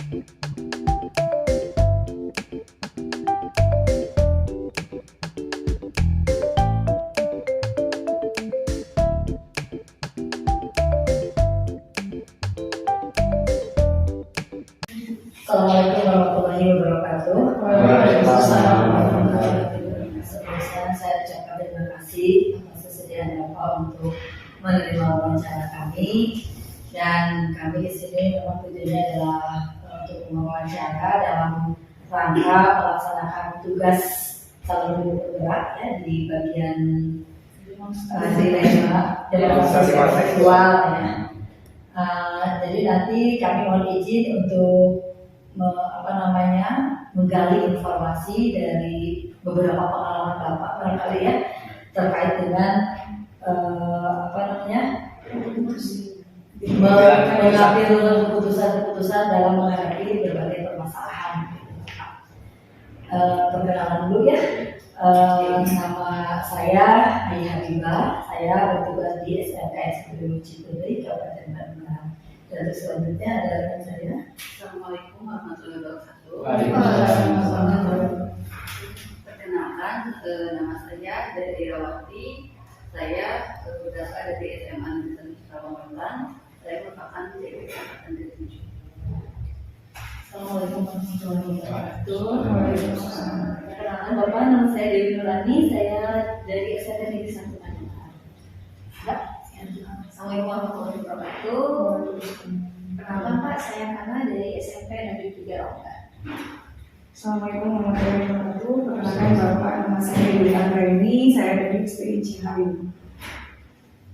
Assalamualaikum warahmatullahi wabarakatuh. Waalaikumsalam warahmatullahi wabarakatuh. Sebelumnya saya ucapkan terima kasih atas kesediaan Bapak untuk menerima wawancara kami, dan kami di sini memang tujuannya adalah untuk mewawancara dalam rangka melaksanakan tugas calon ibu penggerak ya di bagian dilema demonstrasi seksual ya. Jadi nanti kami mohon izin untuk menggali informasi dari beberapa pengalaman Bapak barangkali ya terkait dengan mengambil keputusan-keputusan dalam menghadapi berbagai permasalahan. Perkenalan dulu ya. Nama saya Ayah Habibah. Saya bertugas di SMK SPDU Ciputri, Kabupaten Bandung. Dan selanjutnya ada rekan saya. Assalamualaikum warahmatullahi wabarakatuh. Waalaikumsalam. Perkenalkan, nama saya Dede Irawati. Saya berasal dari SMA Negeri Surabaya. Saya merupakan DPD angkatan 7. Assalamualaikum warahmatullahi wabarakatuh. Waalaikumsalam. Perkenalkan Bapak, nama saya Dewi Nurani. Saya dari SMP Negeri 1 Bandung. Assalamualaikum warahmatullahi wabarakatuh. Perkenalkan Pak, saya Hana dari SMP Negeri 3 Rongga. Assalamualaikum warahmatullahi wabarakatuh. Perkenalkan Bapak, nama saya Dewi Anggraini. Saya dari SPI Cihayu.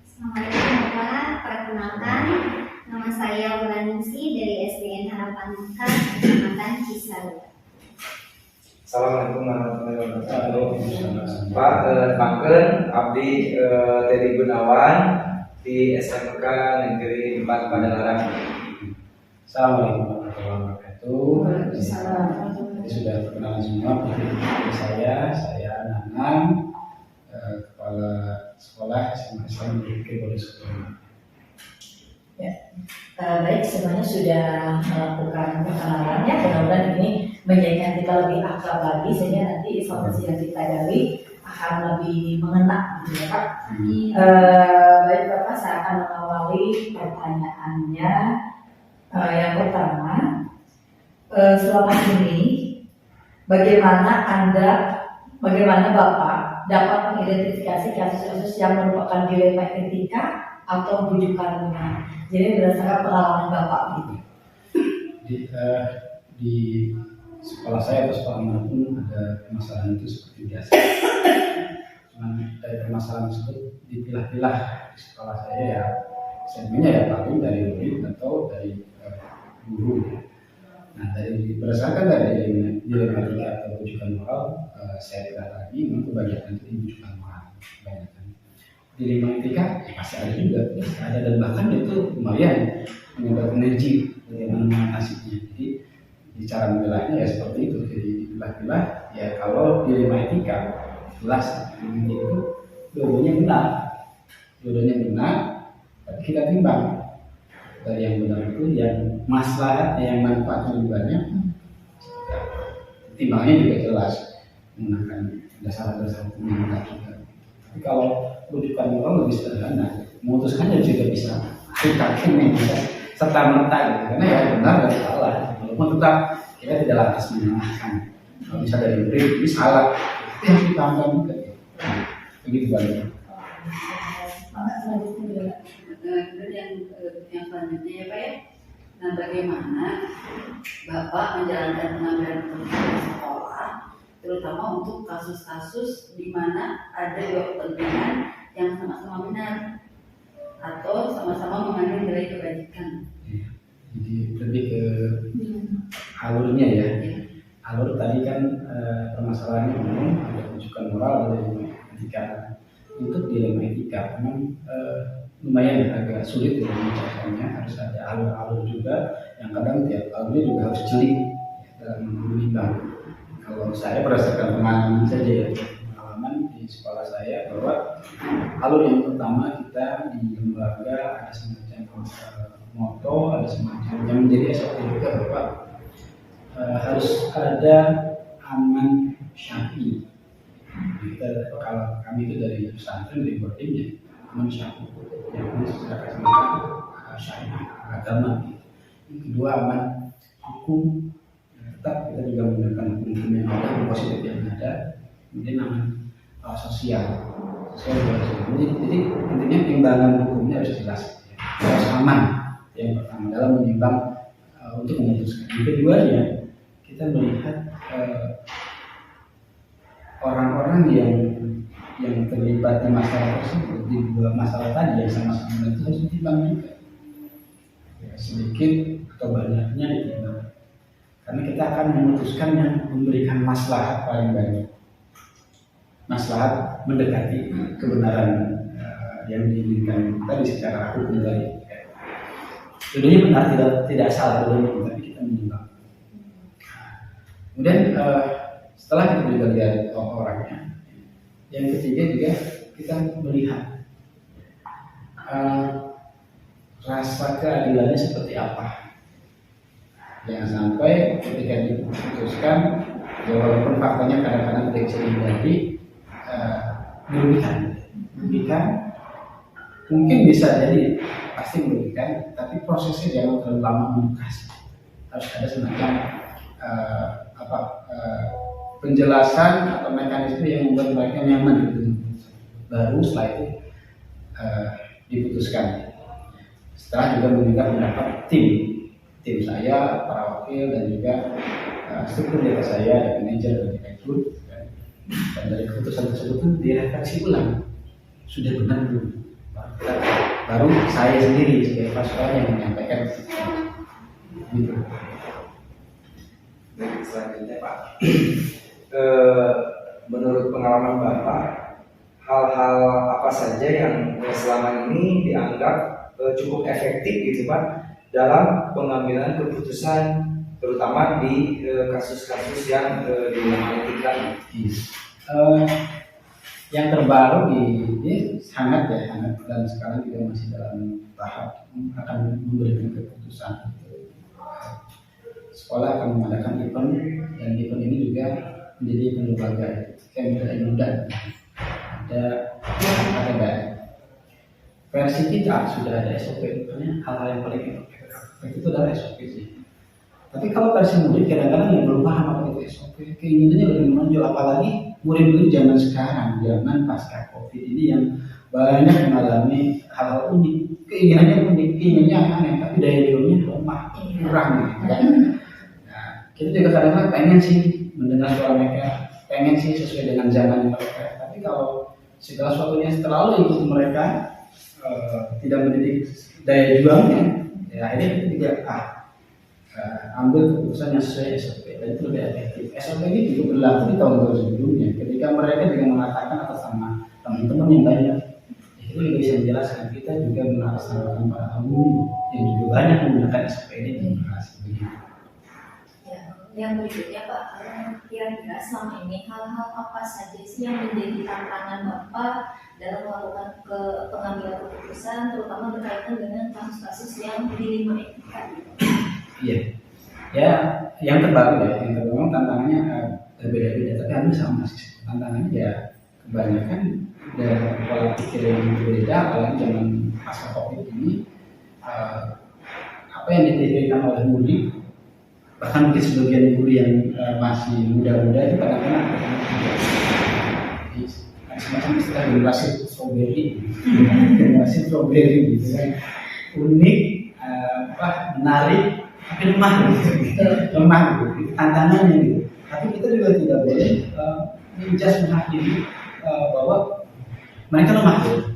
Assalamualaikum Bapak, perkenalkan nama saya Wulaningsi dari SDN Harapan Mekah, Kecamatan Cisarua. Assalamualaikum warahmatullahi wabarakatuh. Pak, Pangken Abdi Teddy Gunawan di SMK Negeri 4 Padalarang. Assalamualaikum warahmatullahi wabarakatuh. Jadi sudah perkenalan semua. Saya Nanang, kepala sekolah SMA Islam Negeri Bodo Sukma. Baik, semuanya sudah melakukan perkenalan ya. Mudah-mudahan ini menjadikan kita lebih akrab lagi sehingga nanti informasi yang kita gali akan lebih mengena gitu ya Pak. Baik Bapak, saya akan mengawali pertanyaannya. Yang pertama, selama ini bagaimana Bapak dapat mengidentifikasi kasus-kasus yang merupakan dilema etika atau bujukan rumah? Jadi berdasarkan pengalaman Bapak gitu. Di sekolah saya atau sekolah manapun ada permasalahan itu seperti biasa. Cuman dari permasalahan tersebut dipilah-pilah di sekolah saya ya. Segmennya ya paling dari murid atau dari guru. Nah, berdasarkan dari dilematika atau bujukan moral, saya tidak lagi untuk bagian itu bujukan moral. Dilematika ya pasti ada juga, ada, dan bahkan itu lumayan menyebabkan energi bagaimana mengatasinya. Jadi di cara membelanya ya seperti itu. Jadi dipilah-pilah ya. Kalau dilematika jelas itu dua-duanya benar, tapi kita timbang dari yang benar itu yang maslahatnya, yang manfaatnya lebih banyak. Timbangnya juga jelas menggunakan dasar-dasar hukum kita. Tapi kalau rujukan moral lebih sederhana, memutuskannya juga bisa bisa serta merta gitu. Karena ya benar dan salah, walaupun tetap kita tidak lantas menyalahkan. Kalau bisa dari murid ini salah, itu harus dipahamkan juga. Begitu banyak. Yang selanjutnya ya Pak ya. Nah, bagaimana Bapak menjalankan pengambilan keputusan di sekolah, terutama untuk kasus-kasus di mana ada dua kepentingan yang sama-sama benar atau sama-sama mengandung nilai kebajikan? Jadi lebih ke alurnya ya. Alur tadi kan permasalahannya umum, ada rujukan moral, ada etika. Untuk dilema etika memang lumayan agak sulit ya mencapai. Harus ada alur-alur juga yang kadang tiap alurnya juga harus jeli dalam menimbang. Kalau saya berdasarkan pengalaman saja ya, pengalaman di sekolah saya bahwa alur yang pertama kita di lembaga ada semacam moto, ada semacam yang menjadi SOP juga bahwa harus ada aman syar'i. Kita kalau kami itu dari pesantren dari boarding ya aman syar'i, yang ini secara kacamata syar'i agama. Yang kedua aman hukum, tetap kita juga menggunakan hukum yang ada, hukum positif yang ada. Kemudian aman sosial juga harus. Jadi intinya timbangan hukumnya harus jelas, harus aman. Yang pertama dalam menimbang untuk memutuskan. Yang kedua ya kita melihat orang-orang yang terlibat di masalah tersebut, di dua masalah tadi yang sama-sama itu harus ditimbang juga. Ya, sedikit atau banyaknya ditimbang. Karena kita akan memutuskan yang memberikan maslahat paling banyak. Maslahat mendekati kebenaran yang diinginkan tadi secara hukum tadi. Tentunya benar tidak salah dulu, tapi kita menimbang. Kemudian setelah kita juga lihat orangnya, yang ketiga juga kita melihat rasa keadilannya seperti apa. Jangan sampai ketika diputuskan, ya walaupun faktanya kadang-kadang tidak bisa dihindari, merugikan, mungkin bisa jadi pasti merugikan, tapi prosesnya jangan terlalu lama membekas. Harus ada semacam penjelasan atau mekanisme yang membuat mereka nyaman gitu. Baru setelah itu diputuskan. Setelah juga meminta pendapat tim saya, para wakil dan juga struktur di atas saya, manajer dan direktur. Dan dari keputusan tersebut pun direfleksi ulang, sudah benar belum? Baru saya sendiri sebagai pasukan yang menyampaikan gitu. Selanjutnya Pak, menurut pengalaman Bapak, hal-hal apa saja yang selama ini dianggap cukup efektif gitu Pak dalam pengambilan keputusan, terutama di kasus-kasus yang dinamakan yang terbaru ini sangat dan sekarang juga masih dalam tahap akan memberikan keputusan. Sekolah akan mengadakan event dan event ini juga menjadi event lembaga kayak muda. Ada versi kita sudah ada SOP, hal-hal yang paling efektif itu adalah SOP sih. Tapi kalau versi murid kadang-kadang yang belum paham apa itu SOP, keinginannya lebih menonjol, apalagi murid-murid zaman sekarang, zaman pasca COVID ini yang banyak mengalami hal-hal unik, keinginannya aneh, tapi daya jualnya lemah, kurang gitu kan. Nah, kita juga kadang-kadang pengen sih mendengar suara mereka, pengen sih sesuai dengan zaman mereka, tapi kalau segala sesuatunya terlalu ikut mereka, tidak mendidik daya jualnya, ya akhirnya kita juga ambil keputusan yang sesuai SOP dan itu lebih efektif. SOP ini juga berlaku di tahun-tahun sebelumnya ketika mereka juga mengatakan atas nama teman-teman yang banyak, itu juga bisa menjelaskan. Kita juga mengatasnamakan para alumni yang juga banyak menggunakan SOP ini di generasi begitu. Ya, yang berikutnya Pak, kira-kira selama ini hal-hal apa saja sih yang menjadi tantangan Bapak dalam melakukan pengambilan keputusan, terutama berkaitan dengan kasus-kasus yang di 5 etika? Iya, ya yang terbaru memang tantangannya berbeda-beda, tapi hampir sama sih. Tantangannya ya kebanyakan dari pola pikir yang berbeda, apalagi zaman pasca COVID ini, apa yang dipikirkan oleh murid, bahkan mungkin sebagian guru yang masih muda-muda itu kadang-kadang semacam istilah generasi strawberry gitu kan, unik, menarik, tapi lemah gitu. Tantangannya gitu. Tapi kita juga tidak boleh menjudge menghakimi bahwa mereka lemah gitu.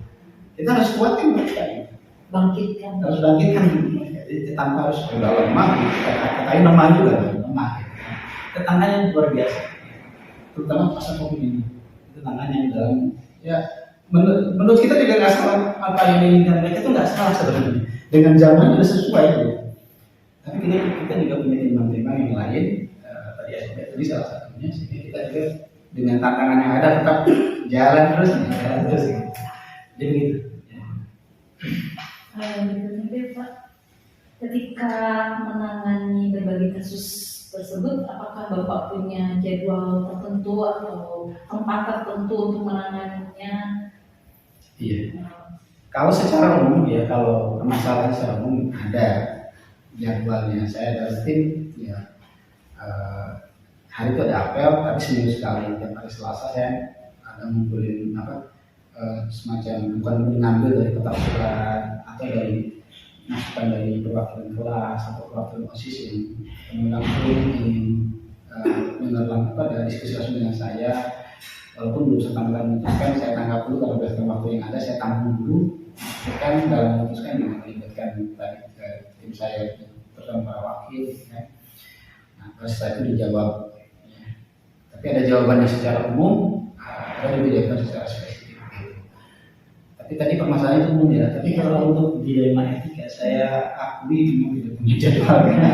Kita harus kuatkan mereka gitu. Harus bangkitkan mereka. Jadi tanpa harus udah lemah, kata-katain lemah juga lemah gitu. Tantangannya luar biasa, terutama pasca COVID ini. Itu tantangannya dalam ya menurut kita juga nggak salah, apa yang diinginkan mereka itu nggak salah sebenarnya, dengan zaman sudah sesuai gitu. Tapi kita juga punya timbang-timbang yang lain, tadi salah satunya, sehingga kita juga dengan tantangan yang ada tetap jalan terus gitu. Jadi gitu. Berikutnya Pak, ketika menangani berbagai kasus tersebut, apakah Bapak punya jadwal tertentu atau tempat tertentu untuk menanganinya? Iya. Kalau secara umum ya, kalau permasalahan secara umum ada jadwalnya. Saya ada tim ya, hari itu ada apel, tapi seminggu sekali. Tiap hari Selasa saya ada ngumpulin semacam bukan mengambil dari kotak surat atau dari masukan dari perwakilan kelas atau perwakilan OSIS yang langsung ingin mengenal dari diskusi langsung dengan saya. Walaupun belum serta merta memutuskan, saya tangkap dulu kalau berdasarkan waktu yang ada, saya tampung dulu. Kan dalam memutuskan yang melibatkan tim saya bersama para wakil. Ya. Nah, terus setelah itu dijawab. Ya. Tapi ada jawabannya secara umum, ada juga jawaban secara spesifik. Gitu. Tapi tadi permasalahan itu umum ya. Tapi kalau untuk dilema etika, saya akui memang tidak punya jadwalnya.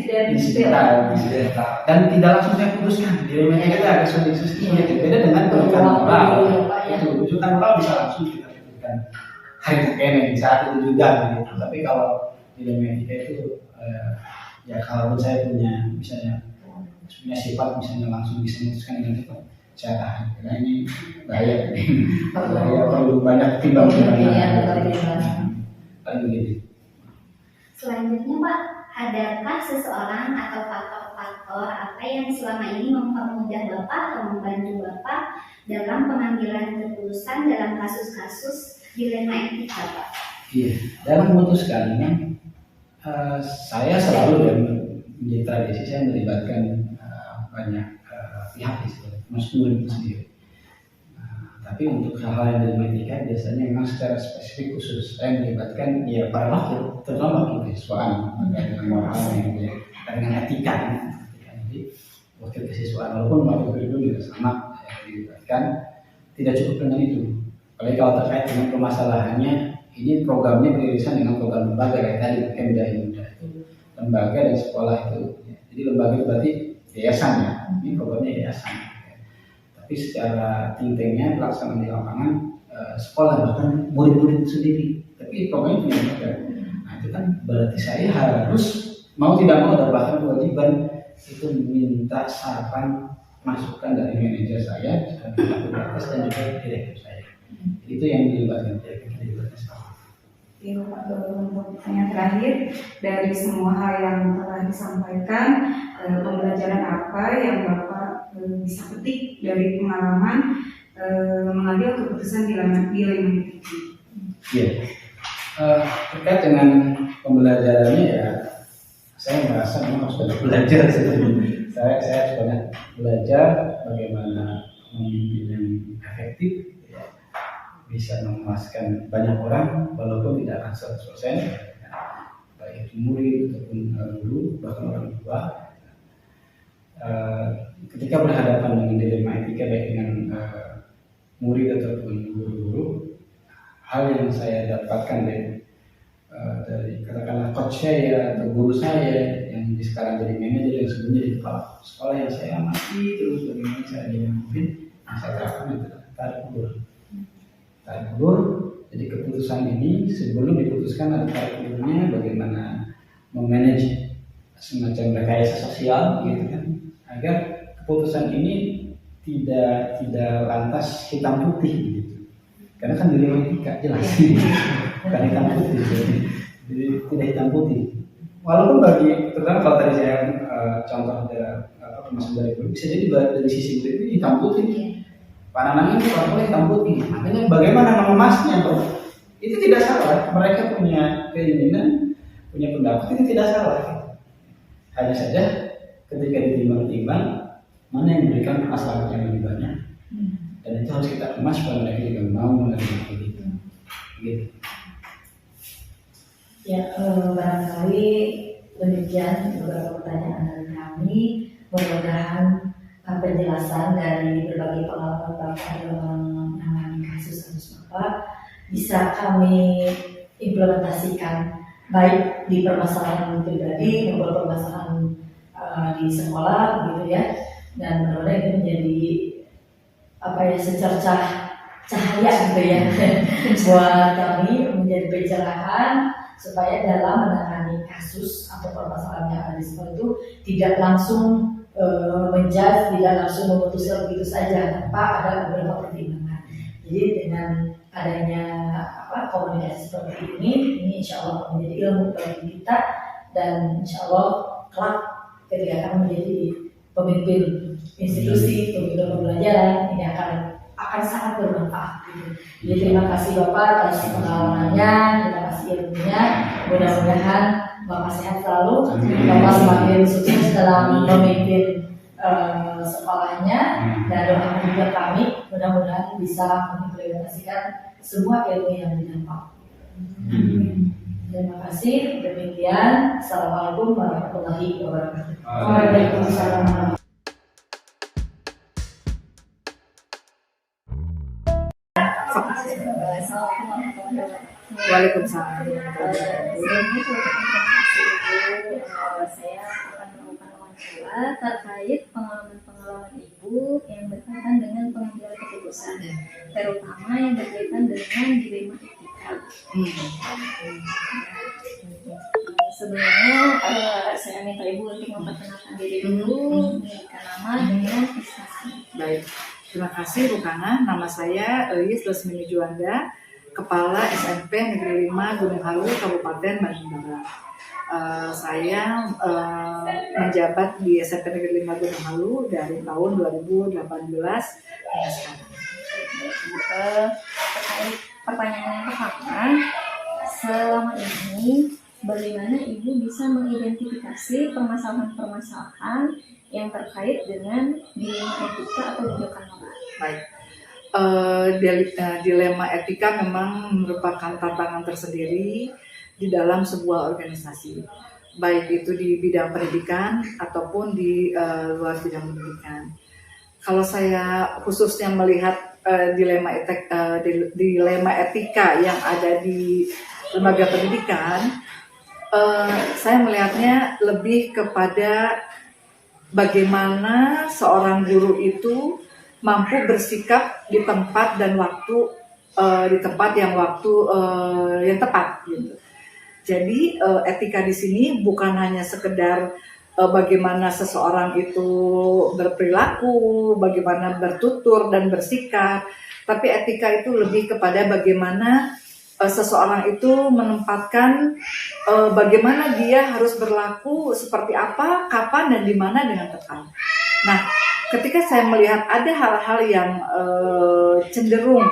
Insiden dan tidak langsung saya putuskan. Dilema etika agak sulit. Beda dengan perusahaan moral. Itu perusahaan moral bisa langsung kita putuskan. Hari ini saat itu juga. Gitu. Tapi kalau dilema etika itu ya kalau saya punya misalnya punya sifat misalnya langsung bisa memutuskan dengan cepat, saya tahan karena ini bahaya perlu banyak timbangan begitu. Selanjutnya Pak, adakah seseorang atau faktor-faktor apa yang selama ini mempermudah Bapak atau membantu Bapak dalam pengambilan keputusan dalam kasus-kasus dilema etika Pak? Iya, dalam memutuskan saya selalu dan menjadi tradisi saya melibatkan banyak pihak di situ, meskipun itu sendiri. Tapi untuk hal-hal yang dilema etika biasanya memang secara spesifik khusus saya melibatkan ya para wakil, terutama wakil kesiswaan dengan moral ya, dengan etika. Jadi wakil kesiswaan walaupun wakil guru juga sama saya dilibatkan, tidak cukup dengan itu. Apalagi kalau terkait dengan permasalahannya, ini programnya beririsan dengan program lembaga kayak tadi Pemda Indah itu lembaga dan sekolah itu. Jadi lembaga itu berarti yayasan ya, ini programnya yayasan. Tapi secara tingkatnya pelaksanaan di lapangan sekolah bahkan murid-murid sendiri. Tapi programnya punya lembaga. Nah itu kan berarti saya harus mau tidak mau ada bahkan kewajiban itu meminta saran masukan dari manajer saya, atas dan juga direktur saya. Itu yang dilibatkan sekolah. Iya Pak, untuk pertanyaan terakhir dari semua hal yang telah disampaikan, pembelajaran apa yang Bapak bisa petik dari pengalaman mengambil keputusan dilema etika? Iya, terkait dengan pembelajarannya ya, saya merasa memang harus banyak belajar sebenarnya. Saya banyak belajar bagaimana memimpin yang efektif. Bisa memuaskan banyak orang walaupun tidak akan 100%, baik itu murid ataupun guru bahkan orang tua. Ketika berhadapan dengan dilema etika baik dengan murid ataupun guru-guru, hal yang saya dapatkan dari katakanlah coach saya atau guru saya yang sekarang jadi manajer yang sebelumnya di kepala sekolah yang saya amati terus bagaimana saya memimpin, yang saya terapkan itu tarik ulur. Jadi keputusan ini sebelum diputuskan ada tarik ulurnya bagaimana memanage semacam rekayasa sosial gitu kan, agar keputusan ini tidak lantas hitam putih gitu. Karena kan dilema etika jelas bukan hitam putih, jadi tidak hitam putih. Walaupun bagi terutama kalau tadi saya contoh termasuk dari guru bisa jadi dari sisi guru itu hitam putih. Pandangan ini boleh hitam putih. Makanya bagaimana mengemasnya, bro? Itu tidak salah. Mereka punya keinginan, punya pendapat, itu tidak salah. Hanya saja ketika ditimbang-timbang mana yang memberikan masalah yang lebih banyak, dan itu harus kita kemas supaya mereka juga mau menerima itu. Gitu. Ya, barangkali demikian beberapa pertanyaan dari kami. Mudah-mudahan penjelasan dari berbagai pengalaman Bapak dalam menangani kasus-kasus Bapak bisa kami implementasikan baik di permasalahan pribadi maupun permasalahan di sekolah gitu ya, dan mudah-mudahan ini menjadi secercah cahaya gitu ya buat kami, menjadi pencerahan supaya dalam menangani kasus atau permasalahan yang ada di sekolah itu tidak langsung menjudge, tidak langsung memutuskan begitu saja tanpa ada beberapa pertimbangan. Jadi dengan adanya komunikasi seperti ini insya Allah menjadi ilmu bagi kita, dan insya Allah kelak ketika akan menjadi pemimpin institusi, pemimpin pembelajaran, ini akan sangat bermanfaat. Gitu. Jadi terima kasih Bapak atas pengalamannya, terima kasih ilmunya. Mudah-mudahan Bapak sehat selalu, Bapak semakin sukses dalam memimpin sekolahnya, dan doakan juga kami mudah-mudahan bisa mengimplementasikan semua ilmu yang didapat. Terima kasih. Demikian. Assalamualaikum warahmatullahi wabarakatuh. Waalaikumsalam. Waalaikumsalam. Saya akan melakukan wawancara terkait pengalaman-pengalaman Ibu yang berkaitan dengan pengambilan keputusan, terutama yang berkaitan dengan dilema etika. Sebelumnya saya minta Ibu untuk memperkenalkan diri dulu, memberikan nama dengan instansi. Baik, terima kasih Rukana. Nama saya Elis Lesmini Juanda, Kepala SMP Negeri 5 Gunung Halu, Kabupaten Bandung Barat. Saya menjabat di SMP Negeri 5 Gunung Halu dari tahun 2018 hingga sekarang. Terkait pertanyaan yang pertama, selama ini bagaimana Ibu bisa mengidentifikasi permasalahan-permasalahan yang terkait dengan dilema etika atau bijakan moral? Baik. Dilema etika memang merupakan tantangan tersendiri di dalam sebuah organisasi, baik itu di bidang pendidikan ataupun di luar bidang pendidikan. Kalau saya khususnya melihat dilema etika yang ada di lembaga pendidikan, saya melihatnya lebih kepada bagaimana seorang guru itu mampu bersikap di tempat dan waktu yang tepat gitu. Jadi etika di sini bukan hanya sekedar bagaimana seseorang itu berperilaku, bagaimana bertutur dan bersikap, tapi etika itu lebih kepada bagaimana seseorang itu menempatkan bagaimana dia harus berlaku seperti apa, kapan dan di mana dengan tepat. Nah, ketika saya melihat ada hal-hal yang cenderung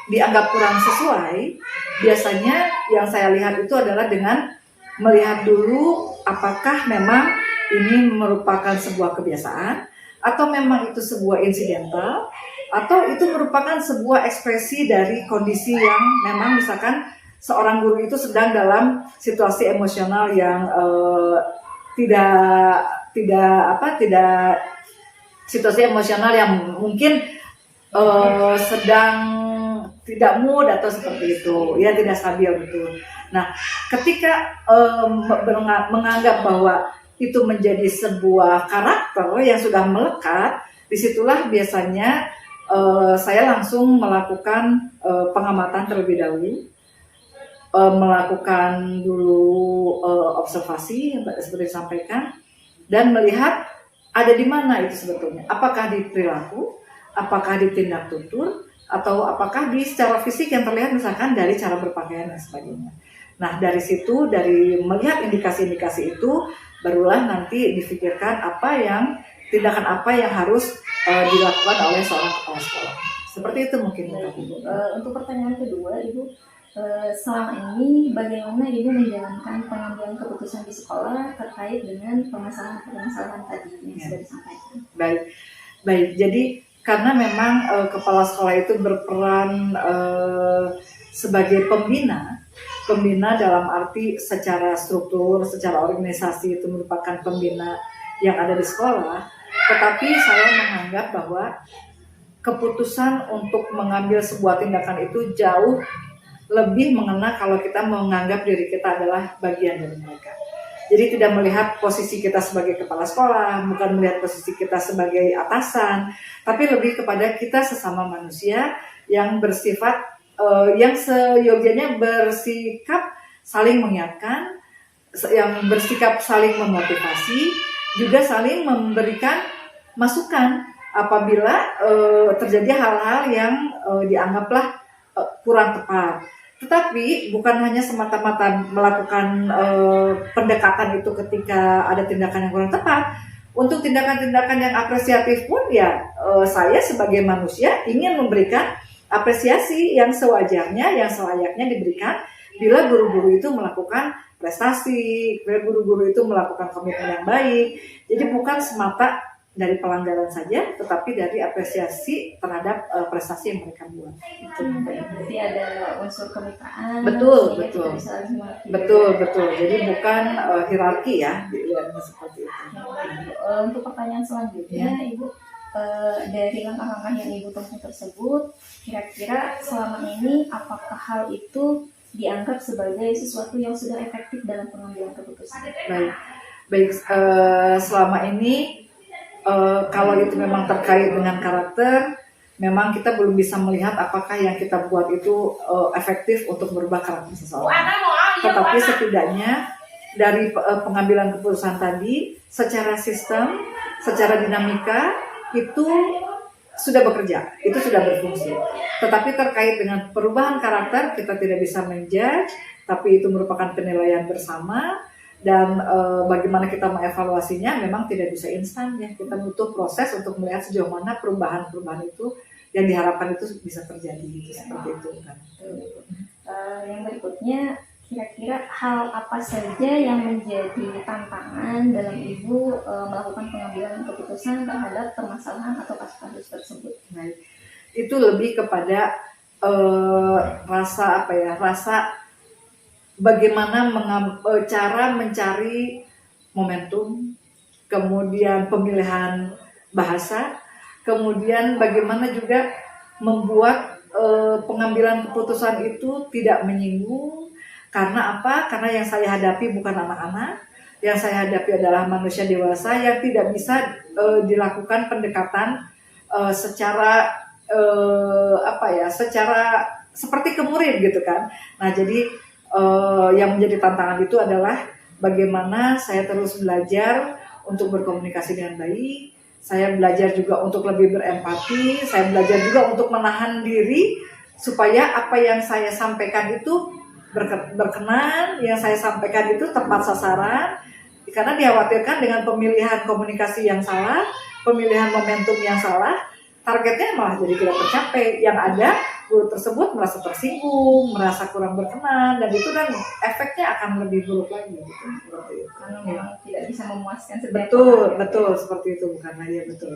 dianggap kurang sesuai, biasanya yang saya lihat itu adalah dengan melihat dulu apakah memang ini merupakan sebuah kebiasaan atau memang itu sebuah insidental atau itu merupakan sebuah ekspresi dari kondisi yang memang misalkan seorang guru itu sedang dalam situasi emosional yang tidak situasi emosional yang mungkin sedang tidak mood atau seperti itu, ya tidak stabil gitu. Nah, ketika menganggap bahwa itu menjadi sebuah karakter yang sudah melekat, disitulah biasanya saya langsung melakukan pengamatan terlebih dahulu, melakukan dulu observasi seperti disampaikan, dan melihat ada di mana itu sebetulnya. Apakah di perilaku, apakah di tindak tutur, atau apakah di secara fisik yang terlihat misalkan dari cara berpakaian dan sebagainya. Nah, dari situ, dari melihat indikasi-indikasi itu, barulah nanti difikirkan tindakan apa yang harus dilakukan oleh seorang kepala sekolah. Seperti itu mungkin. Untuk pertanyaan kedua, Ibu, selama ini bagaimana Ibu menjalankan pengambilan keputusan di sekolah terkait dengan permasalahan-permasalahan tadi yang sudah disampaikan? Baik. Jadi karena memang kepala sekolah itu berperan sebagai pembina dalam arti secara struktur, secara organisasi itu merupakan pembina yang ada di sekolah, tetapi saya menganggap bahwa keputusan untuk mengambil sebuah tindakan itu jauh lebih mengena kalau kita menganggap diri kita adalah bagian dari mereka. Jadi tidak melihat posisi kita sebagai kepala sekolah, bukan melihat posisi kita sebagai atasan, tapi lebih kepada kita sesama manusia yang bersifat, yang seyogianya bersikap saling mengingatkan, yang bersikap saling memotivasi, juga saling memberikan masukan apabila terjadi hal-hal yang dianggaplah kurang tepat. Tetapi bukan hanya semata-mata melakukan pendekatan itu ketika ada tindakan yang kurang tepat. Untuk tindakan-tindakan yang apresiatif pun ya saya sebagai manusia ingin memberikan apresiasi yang sewajarnya, yang selayaknya diberikan bila guru-guru itu melakukan prestasi, bila guru-guru itu melakukan komitmen yang baik. Jadi bukan semata dari pelanggaran saja, tetapi dari apresiasi terhadap prestasi yang mereka buat. Itu. Berarti ada unsur kemitraan. Betul, sehingga betul. kita bisa saling mengerti. Betul. Jadi bukan hierarki ya, dilihatnya seperti itu. Untuk pertanyaan selanjutnya, Ibu, dari langkah-langkah yang Ibu tempuh tersebut, kira-kira selama ini apakah hal itu dianggap sebagai sesuatu yang sudah efektif dalam pengambilan keputusan? Baik. Selama ini kalau itu memang terkait dengan karakter, memang kita belum bisa melihat apakah yang kita buat itu efektif untuk merubah karakter seseorang. Tetapi setidaknya dari pengambilan keputusan tadi, secara sistem, secara dinamika itu sudah bekerja, itu sudah berfungsi. Tetapi terkait dengan perubahan karakter, kita tidak bisa menjudge, tapi itu merupakan penilaian bersama. Dan bagaimana kita mengevaluasinya memang tidak bisa instan ya. Kita butuh proses untuk melihat sejauh mana perubahan-perubahan itu yang diharapkan itu bisa terjadi gitu, seperti itu kan. Yang berikutnya, kira-kira hal apa saja yang menjadi tantangan dalam Ibu melakukan pengambilan keputusan terhadap permasalahan atau kasus-kasus tersebut? Nah, itu lebih kepada rasa bagaimana cara mencari momentum, kemudian pemilihan bahasa, kemudian bagaimana juga membuat pengambilan keputusan itu tidak menyinggung. Karena apa? Karena yang saya hadapi bukan anak-anak, yang saya hadapi adalah manusia dewasa yang tidak bisa dilakukan pendekatan secara seperti ke murid gitu kan. Nah jadi yang menjadi tantangan itu adalah bagaimana saya terus belajar untuk berkomunikasi dengan baik, saya belajar juga untuk lebih berempati, saya belajar juga untuk menahan diri supaya apa yang saya sampaikan itu berkenan, yang saya sampaikan itu tepat sasaran, karena dikhawatirkan dengan pemilihan komunikasi yang salah, pemilihan momentum yang salah, targetnya malah jadi tidak tercapai. Yang ada guru tersebut merasa tersinggung, merasa kurang berkenan, dan itu kan efeknya akan lebih buruk lagi gitu. Seperti itu. Karena memang tidak bisa memuaskan setiap orang. Betul seperti itu, bukan hanya betul.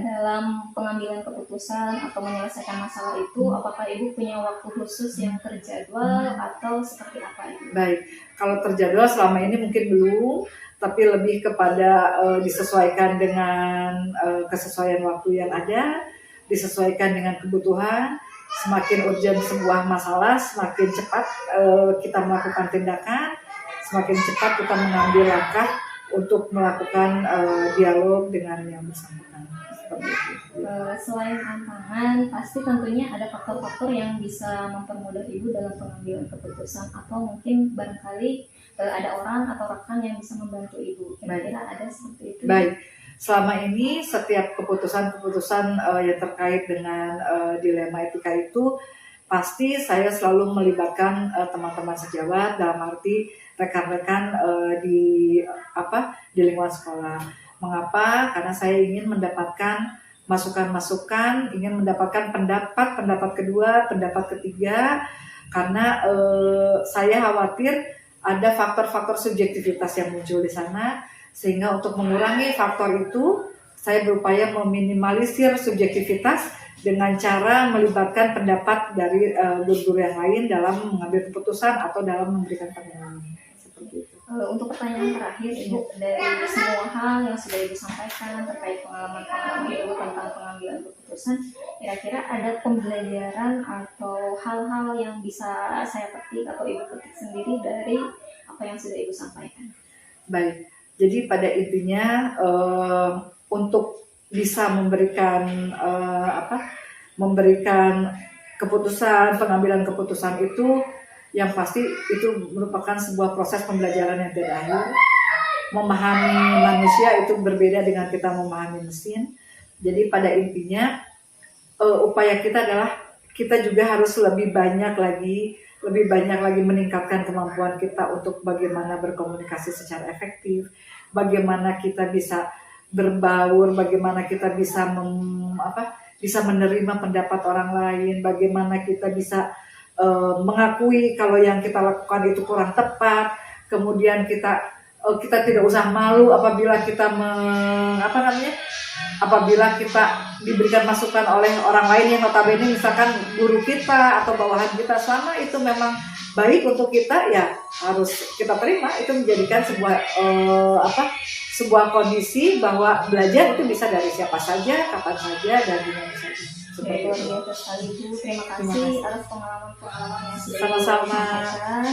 Dalam pengambilan keputusan atau menyelesaikan masalah itu, apakah Ibu punya waktu khusus yang terjadwal atau seperti apa Ibu? Baik, kalau terjadwal selama ini mungkin belum, tapi lebih kepada disesuaikan dengan kesesuaian waktu yang ada, disesuaikan dengan kebutuhan. Semakin urgent sebuah masalah, semakin cepat kita melakukan tindakan, semakin cepat kita mengambil langkah untuk melakukan dialog dengan yang bersangkutan. Seperti itu. Selain tantangan, pasti tentunya ada faktor-faktor yang bisa mempermudah Ibu dalam pengambilan keputusan, atau mungkin barangkali ada orang atau rekan yang bisa membantu Ibu. Kira-kira ada seperti itu? Baik, selama ini setiap keputusan-keputusan yang terkait dengan dilema etika itu pasti saya selalu melibatkan teman-teman sejawat, dalam arti rekan-rekan di lingkungan sekolah. Mengapa? Karena saya ingin mendapatkan masukan-masukan, ingin mendapatkan pendapat kedua, pendapat ketiga, karena saya khawatir ada faktor-faktor subjektivitas yang muncul di sana, sehingga untuk mengurangi faktor itu saya berupaya meminimalisir subjektivitas dengan cara melibatkan pendapat dari guru-guru yang lain dalam mengambil keputusan atau dalam memberikan pandangan. Seperti itu. Untuk pertanyaan terakhir Ibu, dari semua hal yang sudah Ibu sampaikan terkait pengalaman-pengalaman Ibu tentang pengambilan keputusan, kira-kira ada pembelajaran atau hal-hal yang bisa saya petik atau Ibu petik sendiri dari apa yang sudah Ibu sampaikan? Baik, jadi pada intinya untuk bisa memberikan memberikan keputusan, pengambilan keputusan itu Yang pasti itu merupakan sebuah proses pembelajaran yang tidak akhir. Memahami manusia itu berbeda dengan kita memahami mesin. Jadi pada intinya upaya kita adalah kita juga harus lebih banyak lagi meningkatkan kemampuan kita untuk bagaimana berkomunikasi secara efektif, bagaimana kita bisa berbaur, bagaimana kita bisa bisa menerima pendapat orang lain, bagaimana kita bisa mengakui kalau yang kita lakukan itu kurang tepat, kemudian kita tidak usah malu apabila kita apabila kita diberikan masukan oleh orang lain yang notabene misalkan guru kita atau bawahan kita, selama itu memang baik untuk kita ya harus kita terima. Itu menjadikan sebuah kondisi bahwa belajar itu bisa dari siapa saja, kapan saja, dan di mana saja. Seperti luar biasa sekali Bu. Terima kasih atas pengalaman-pengalaman yang sudah Sama-sama. disampaikan,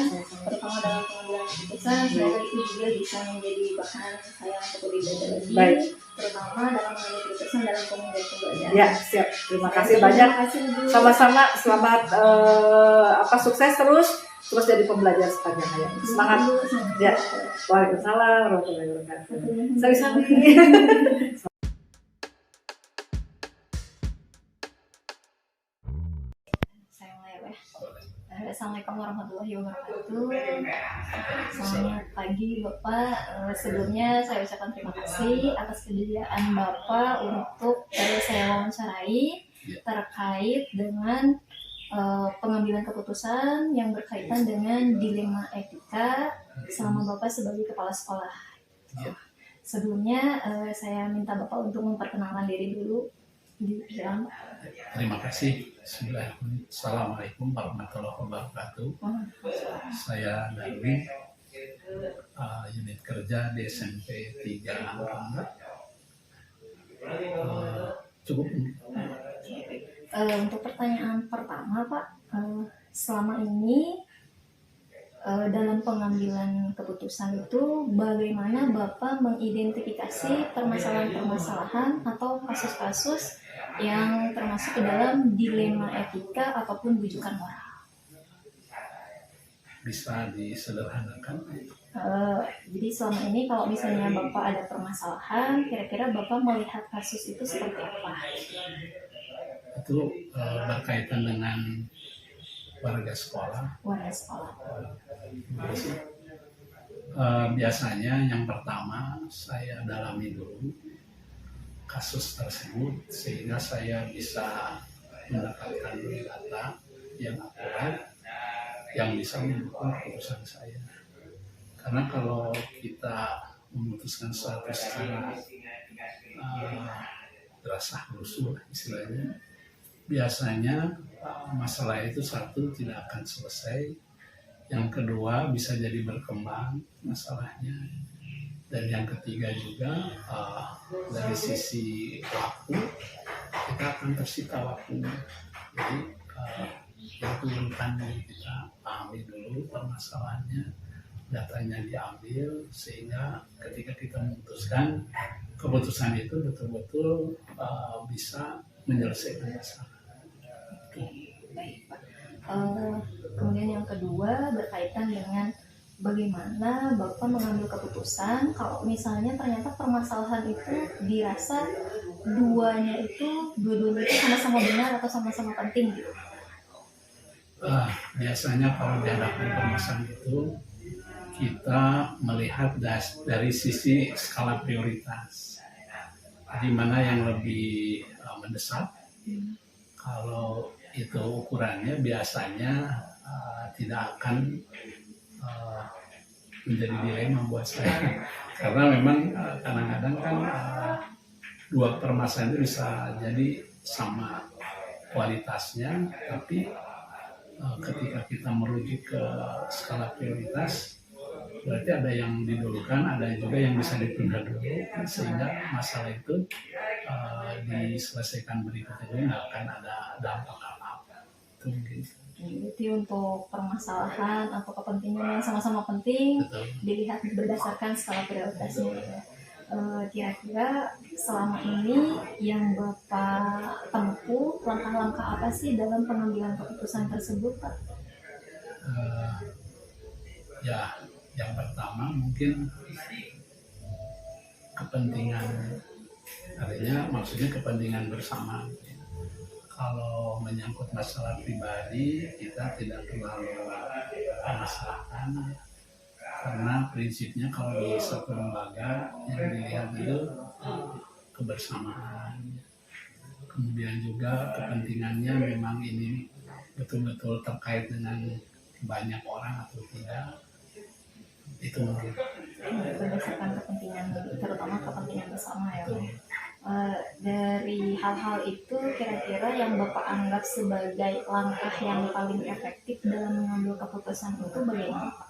terutama dalam pengambilan keputusan. Semoga itu juga bisa menjadi bahan saya untuk lebih belajar lagi, Baik. terutama dalam mengambil keputusan dalam pembelajaran. Ya, siap. Terima kasih banyak. Terima kasih Bu. Sama-sama. Selamat sukses terus jadi pembelajar sepanjang hayat. Semangat. Ya. Waalaikumsalam warahmatullahi wabarakatuh. Sami-sami. Saya mulai ya. Assalamualaikum warahmatullahi wabarakatuh. Selamat pagi Bapak. Sebelumnya saya ucapkan terima kasih atas kesediaan Bapak untuk saya wawancarai terkait dengan pengambilan keputusan yang berkaitan dengan dilema etika selama Bapak sebagai kepala sekolah. Sebelumnya saya minta Bapak untuk memperkenalkan diri dulu. Terima kasih. Assalamualaikum warahmatullahi wabarakatuh. Saya Darwin, unit kerja di SMP 3 Angkara. Cukup. Untuk pertanyaan pertama Pak, selama ini dalam pengambilan keputusan itu bagaimana Bapak mengidentifikasi permasalahan-permasalahan atau kasus-kasus yang termasuk ke dalam dilema etika ataupun bujukan moral? Bisa disederhanakan. Jadi selama ini kalau misalnya Bapak ada permasalahan, kira-kira Bapak melihat kasus itu seperti apa? Itu berkaitan dengan warga sekolah. Warga sekolah. Biasanya yang pertama saya dalami dulu kasus tersebut sehingga saya bisa mendapatkan data yang akurat yang bisa mendukung keputusan saya. Karena kalau kita memutuskan sesuatu secara terasa rusuh istilahnya, biasanya masalah itu satu tidak akan selesai, yang kedua bisa jadi berkembang masalahnya, dan yang ketiga juga dari sisi waktu kita akan tersita waktu. Jadi itu rentan kita pahami dulu permasalahannya, datanya diambil sehingga ketika kita memutuskan keputusan itu betul-betul bisa menyelesaikan masalah. Baik Pak. Kemudian yang kedua berkaitan dengan bagaimana Bapak mengambil keputusan kalau misalnya ternyata permasalahan itu dirasa dua-duanya itu sama-sama benar atau sama-sama penting gitu. Biasanya kalau dihadapi permasalahan itu kita melihat dari sisi skala prioritas, di mana yang lebih mendesak. Kalau itu ukurannya biasanya tidak akan menjadi dilema buat saya, karena memang kadang-kadang kan dua permasalahan itu bisa jadi sama kualitasnya, tapi ketika kita merujuk ke skala prioritas berarti ada yang didulukan, ada juga yang bisa ditunda dulu, sehingga masalah itu diselesaikan berikutnya, jadi nggak akan ada dampak apa-apa. Itu mungkin. Jadi untuk permasalahan atau kepentingan yang sama-sama penting, Betul. dilihat berdasarkan skala prioritasnya. Kira-kira selama ini yang Bapak tempuh langkah-langkah apa sih dalam pengambilan keputusan tersebut Pak? eh, ya yang pertama mungkin kepentingan, artinya maksudnya kepentingan bersama. Kalau menyangkut masalah pribadi, kita tidak terlalu permasalahkan, karena prinsipnya kalau di satu lembaga yang dilihat itu kebersamaan. Kemudian juga kepentingannya memang ini betul-betul terkait dengan banyak orang atau tidak, itu mungkin. Berdasarkan kepentingan, terutama kepentingan bersama ya. Betul. Dari hal-hal itu kira-kira yang Bapak anggap sebagai langkah yang paling efektif dalam mengambil keputusan itu bagaimana Pak?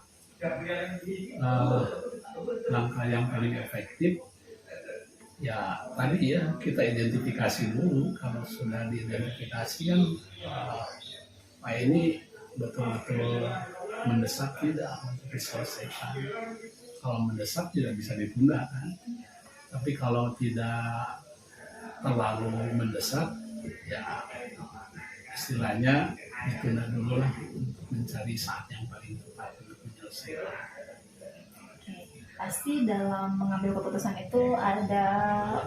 Langkah yang paling efektif ya tadi ya, kita identifikasi dulu. Kalau sudah diidentifikasi kan Pak ini betul-betul mendesak tidak untuk diselesaikan. Kalau mendesak tidak bisa ditunda kan. Tapi kalau tidak terlalu mendesak, ya istilahnya ditunda dulu lah untuk mencari saat yang paling tepat untuk menyelesaikan. Oke. Pasti dalam mengambil keputusan itu ada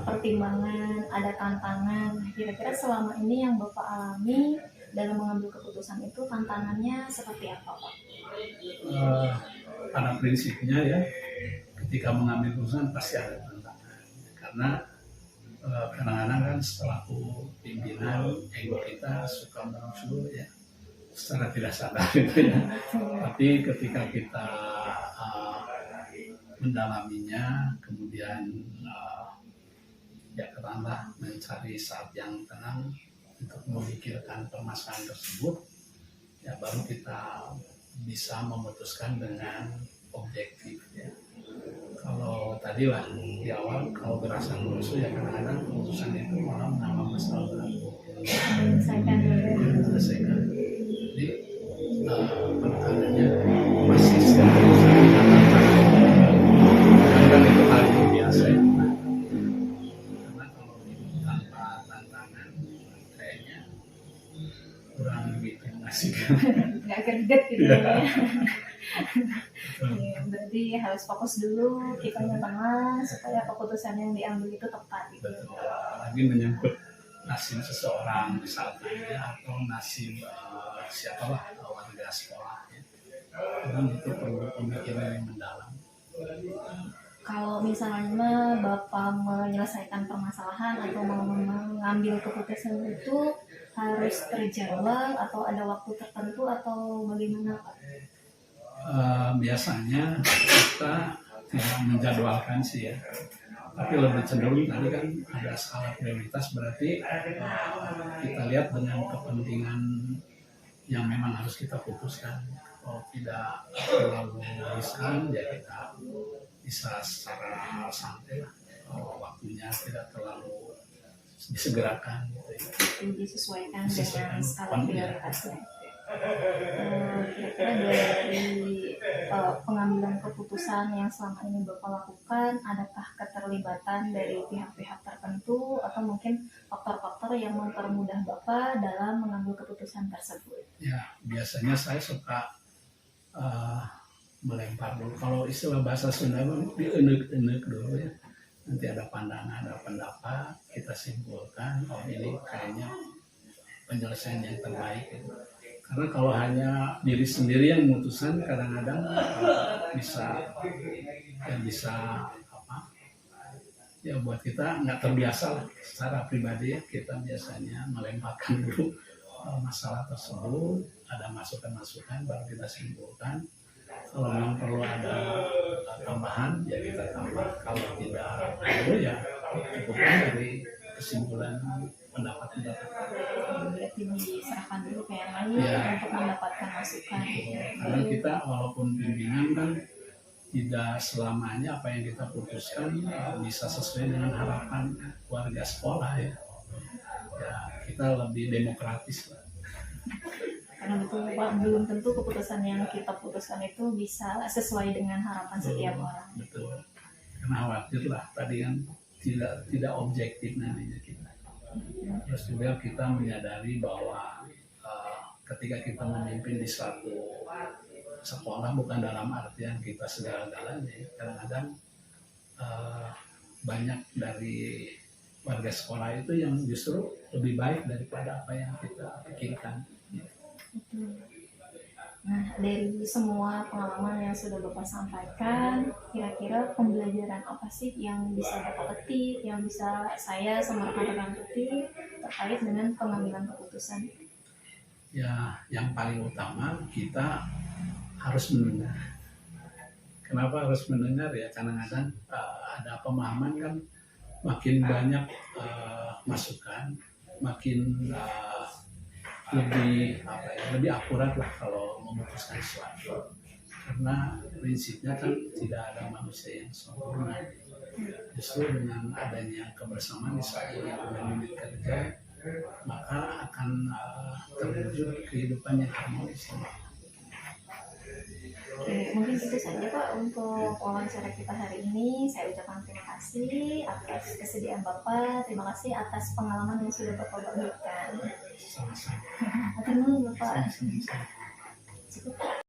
pertimbangan, ada tantangan. Kira-kira selama ini yang Bapak alami dalam mengambil keputusan itu tantangannya seperti apa Pak? Pada prinsipnya ya, ketika mengambil keputusan pasti ada tantangan. Karena kadang-kadang kan selaku pimpinan, ego kita suka muncul ya secara tidak sadar gitu ya. Tapi ketika kita mendalaminya, kemudian ya katakanlah mencari saat yang tenang untuk memikirkan permasalahan tersebut, ya baru kita bisa memutuskan dengan objektif ya. Kalau tadi lah di awal kalau berasa rusuh ya kadang-kadang keputusan itu malah menambah masalah baru. Selesaikan. Jadi penekanannya masih setiap keputusan kadang itu hal yang biasa ya. Karena kalau tanpa tantangan kayaknya kurang begitu asik. Nggak greget gitu Ya. ya. Oke, berarti harus fokus dulu, kitanya tenang supaya keputusan yang diambil itu tepat gitu. Betul. Apalagi menyangkut nasib seseorang misalnya atau nasib siapalah warga sekolah ya. Dan itu perlu pemikiran yang mendalam. Kalau misalnya Bapak menyelesaikan permasalahan atau mau mengambil keputusan itu harus terjadwal atau ada waktu tertentu atau bagaimana Pak? Biasanya kita tidak menjadwalkan sih ya, tapi lebih cenderung tadi kan ada skala prioritas, berarti kita lihat dengan kepentingan yang memang harus kita putuskan. Kalau tidak terlalu riskan ya kita bisa secara santai lah, waktunya tidak terlalu disegerakan gitu ya. Disesuaikan dengan skala prioritasnya. Kira-kira dari pengambilan keputusan yang selama ini Bapak lakukan, adakah keterlibatan dari pihak-pihak tertentu atau mungkin faktor-faktor yang mempermudah Bapak dalam mengambil keputusan tersebut? Ya, biasanya saya suka melempar dulu. Kalau istilah bahasa Sunda dienek-enek dulu ya. Nanti ada pandangan, ada pendapat, kita simpulkan, oh ini kayaknya penyelesaian yang terbaik gitu. Karena kalau hanya diri sendiri yang memutuskan kadang-kadang bisa ya buat kita nggak terbiasa lah. Secara pribadi ya kita biasanya melemparkan dulu masalah tersebut, ada masukan-masukan baru kita simpulkan. Kalau memang perlu ada tambahan ya kita tambah, kalau tidak perlu ya cukupkan dari kesimpulan pendapat-pendapat. Berarti diserahkan dulu ke yang lain Ya. untuk mendapatkan masukan. Karena kita walaupun pimpinan kan tidak selamanya apa yang kita putuskan bisa sesuai dengan harapan warga sekolah ya. Ya kita lebih demokratis lah. Karena betul Pak, belum tentu keputusan yang kita putuskan itu bisa sesuai dengan harapan setiap orang. Betul. Karena khawatir lah tadi kan tidak objektif nantinya kita. Terus juga kita menyadari bahwa ketika kita memimpin di suatu sekolah bukan dalam artian kita segala-galanya. Kadang-kadang banyak dari warga sekolah itu yang justru lebih baik daripada apa yang kita pikirkan. Nah, dari semua pengalaman yang sudah Bapak sampaikan, kira-kira pembelajaran apa sih yang bisa Bapak petik, yang bisa saya sama rekan-rekan petik terkait dengan pengambilan keputusan? Ya, yang paling utama kita harus mendengar. Kenapa harus mendengar ya? Kadang-kadang ada pemahaman kan makin banyak masukan, makin lebih akurat lah kalau memutuskan sesuatu. Karena prinsipnya kan tidak ada manusia yang sempurna. Justru dengan adanya kebersamaan di suatu unit kerja, maka akan terwujud kehidupan yang harmonis. Oke, mungkin itu saja Pak untuk wawancara kita hari ini. Saya ucapkan terima kasih atas kesediaan Bapak, terima kasih atas pengalaman yang sudah Bapak bagikan. Sama-sama. Atur nuhun Bapak. Sama-sama. Cukup.